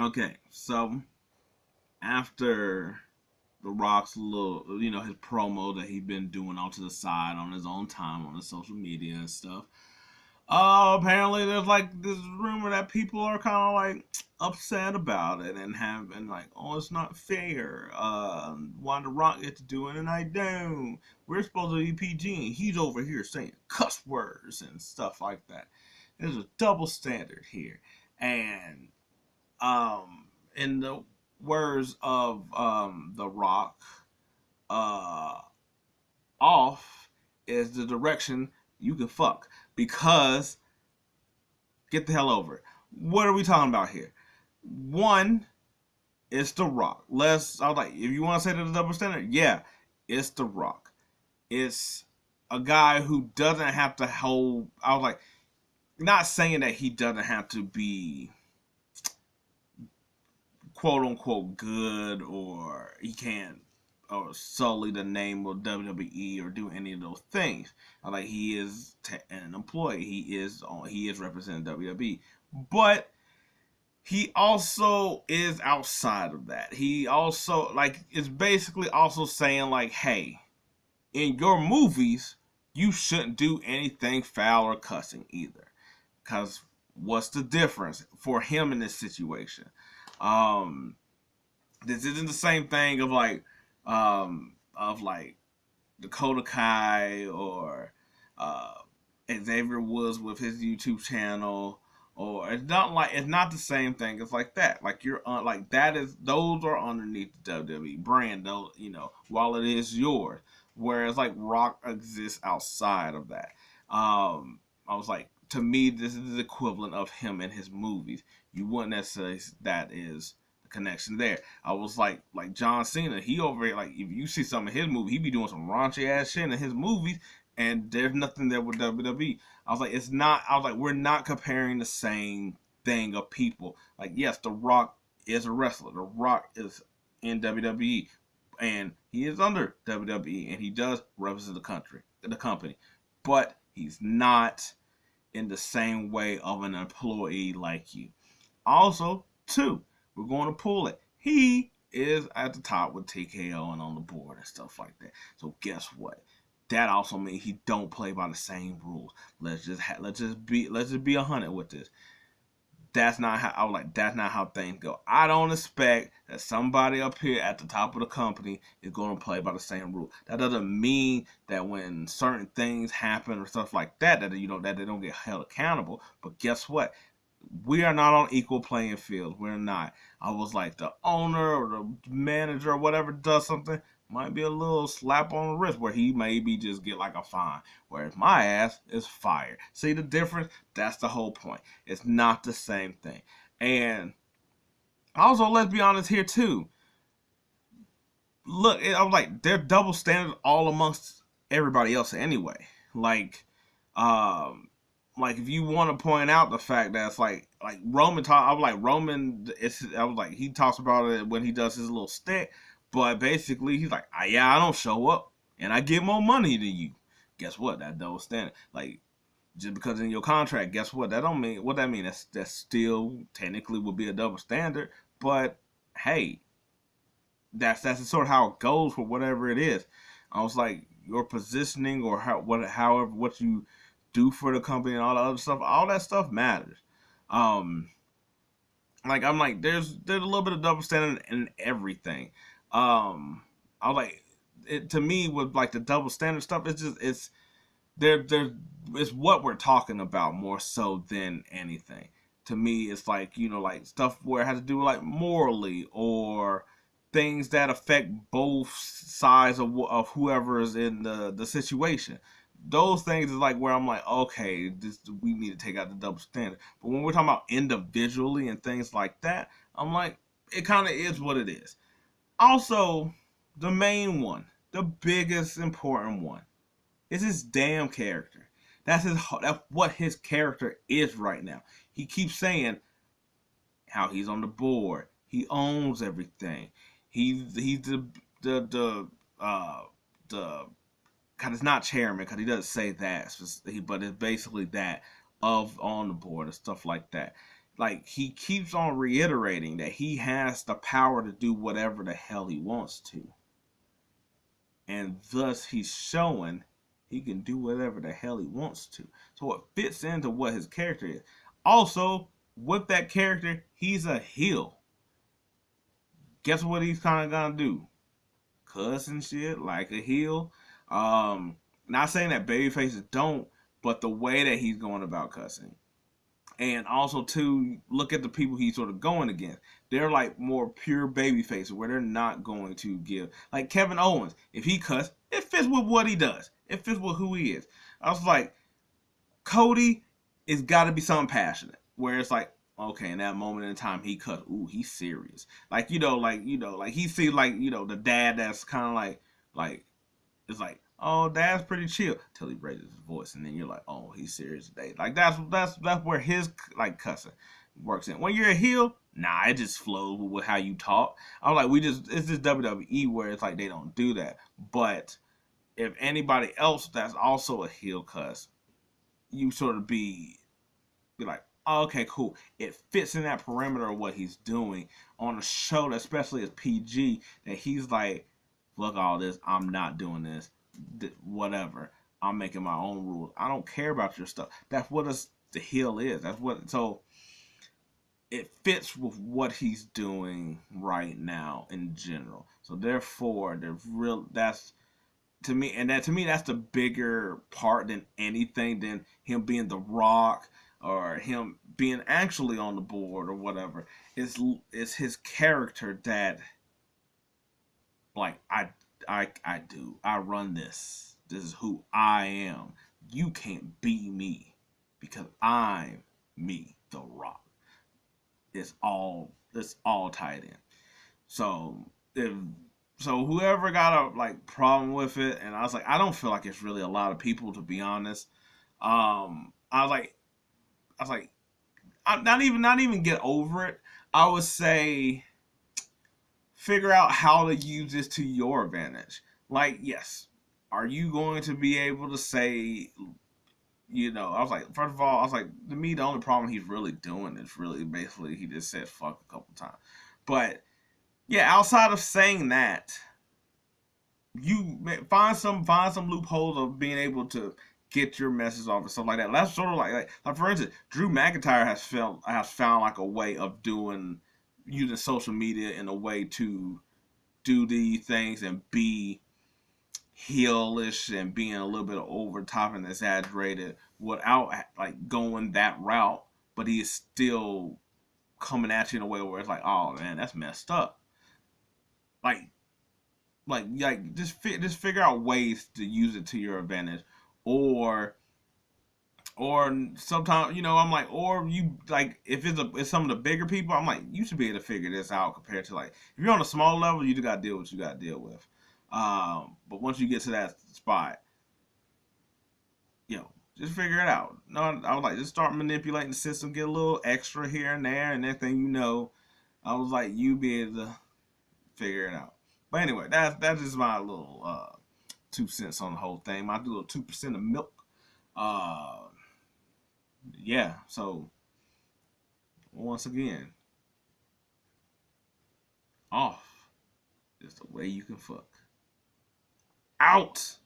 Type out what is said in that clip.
Okay, so after The Rock's little, his promo that he's been doing off to the side on his own time on his social media and stuff. Apparently there's like this rumor that people are kind of like upset about it and have been like, oh, it's not fair. Why The Rock get to do it and I don't? We're supposed to be PG and he's over here saying cuss words and stuff like that. There's a double standard here, and in the words of The Rock, uh, off is the direction you can fuck because get the hell over it. What are we talking about here? One, it's The Rock. I was like, if you want to say the double standard, yeah, it's The Rock. It's a guy who doesn't have to hold. I was like, not saying that he doesn't have to be quote unquote good or he can't or solely the name of WWE or do any of those things. Like he is an employee. He is representing WWE, but he also is outside of that. He also like is basically also saying like, hey, in your movies, you shouldn't do anything foul or cussing either. Cause what's the difference for him in this situation? Um, this isn't the same thing of like Dakota Kai or uh, Xavier Woods with his YouTube channel, or it's not the same thing. It's like that. Like you're like that is those are underneath the WWE brand. Though while it is yours, whereas like Rock exists outside of that. I was like, to me, this is the equivalent of him in his movies. You wouldn't necessarily say that is connection there. I was like John Cena. He over here, like if you see some of his movie, he be doing some raunchy ass shit in his movies, and there's nothing there with WWE. I was like, it's not. I was like, we're not comparing the same thing of people. Like, yes, The Rock is a wrestler. The Rock is in WWE, and he is under WWE, and he does represent the company, but he's not in the same way of an employee like you. Also, two, we're going to pull it. He is at the top with TKO and on the board and stuff like that. So guess what? That also means he don't play by the same rules. Let's just be 100 with this. That's not how I was like. That's not how things go. I don't expect that somebody up here at the top of the company is going to play by the same rule. That doesn't mean that when certain things happen or stuff like that, that they don't get held accountable. But guess what? We are not on equal playing fields. We're not. I was like the owner or the manager or whatever does something might be a little slap on the wrist where he maybe just get like a fine. Whereas my ass is fired. See the difference? That's the whole point. It's not the same thing. And also, let's be honest here too. Look, I was like, they're double standards all amongst everybody else anyway. Um, like if you want to point out the fact that it's like Roman talk, I was like Roman. I was like he talks about it when he does his little stick, but basically he's like, yeah, I don't show up and I get more money than you. Guess what? That double standard. Like just because in your contract, guess what? That don't mean what that mean. That's still technically would be a double standard, but hey, that's sort of how it goes for whatever it is. I was like your positioning or however what you do for the company and all the other stuff, all that stuff matters. Um, like I'm like there's a little bit of double standard in everything. I was like it to me with like the double standard stuff. It's there it's what we're talking about more so than anything. To me, it's like like stuff where it has to do with like morally or things that affect both sides of whoever is in the situation. Those things is like where I'm like, okay, we need to take out the double standard. But when we're talking about individually and things like that, I'm like, it kind of is what it is. Also, the main one, the biggest important one, is his damn character. That's what his character is right now. He keeps saying how he's on the board. He owns everything. He's uh the because it's not chairman because he doesn't say that, but it's basically that of on the board and stuff like that. like he keeps on reiterating that he has the power to do whatever the hell he wants to, and thus he's showing he can do whatever the hell he wants to. So it fits into what his character is. Also, with that character, he's a heel. Guess what he's kind of gonna do? Cuss and shit like a heel. Not saying that baby faces don't, but the way that he's going about cussing. And also to look at the people he's sort of going against. They're like more pure baby faces where they're not going to give, like Kevin Owens, if he cuss, it fits with what he does. It fits with who he is. I was like, Cody, it's gotta be something passionate. Where it's like, okay, in that moment in time he cussed, ooh, he's serious. Like, like he see like, the dad that's kinda like it's like, oh, dad's pretty chill till he raises his voice, and then you're like, oh, he's serious today. Like that's where his like cussing works in. When you're a heel, nah, it just flows with how you talk. I'm like, it's just WWE where it's like they don't do that. But if anybody else that's also a heel cuss, you sort of be like, oh, okay, cool. It fits in that perimeter of what he's doing on a show that especially as PG, that he's like, look, all this, I'm not doing this, whatever. I'm making my own rules. I don't care about your stuff. That's what the heel is. That's what. So it fits with what he's doing right now in general. So therefore, that's to me, and that to me, that's the bigger part than anything than him being the Rock or him being actually on the board or whatever. It's his character that, like, I run this. This is who I am. You can't be me because I'm me, the Rock. It's all tied in. So if whoever got a like problem with it, and I was like, I don't feel like it's really a lot of people, to be honest. I was like, I'm not even get over it. I would say figure out how to use this to your advantage. Like, yes, are you going to be able to say, I was like, first of all, I was like, to me, the only problem he's really doing is really basically he just said fuck a couple times. But yeah, outside of saying that, you find some loopholes of being able to get your message off and stuff like that. That's sort of like for instance, Drew McIntyre has found like a way of using social media in a way to do these things and be heelish and being a little bit over top and exaggerated without like going that route, but he is still coming at you in a way where it's like, oh man, that's messed up. Like just figure out ways to use it to your advantage, or sometimes I'm like, or you like if it's some of the bigger people, I'm like, you should be able to figure this out compared to like if you're on a small level, you just got to deal with what you got to deal with. But once you get to that spot, just figure it out. No, I was like, just start manipulating the system, get a little extra here and there, and next thing you know, I was like, you be able to figure it out. But anyway, that's just my little 2 cents on the whole thing. My little 2% of milk. Uh, yeah. So once again, off is the way you can fuck. Out.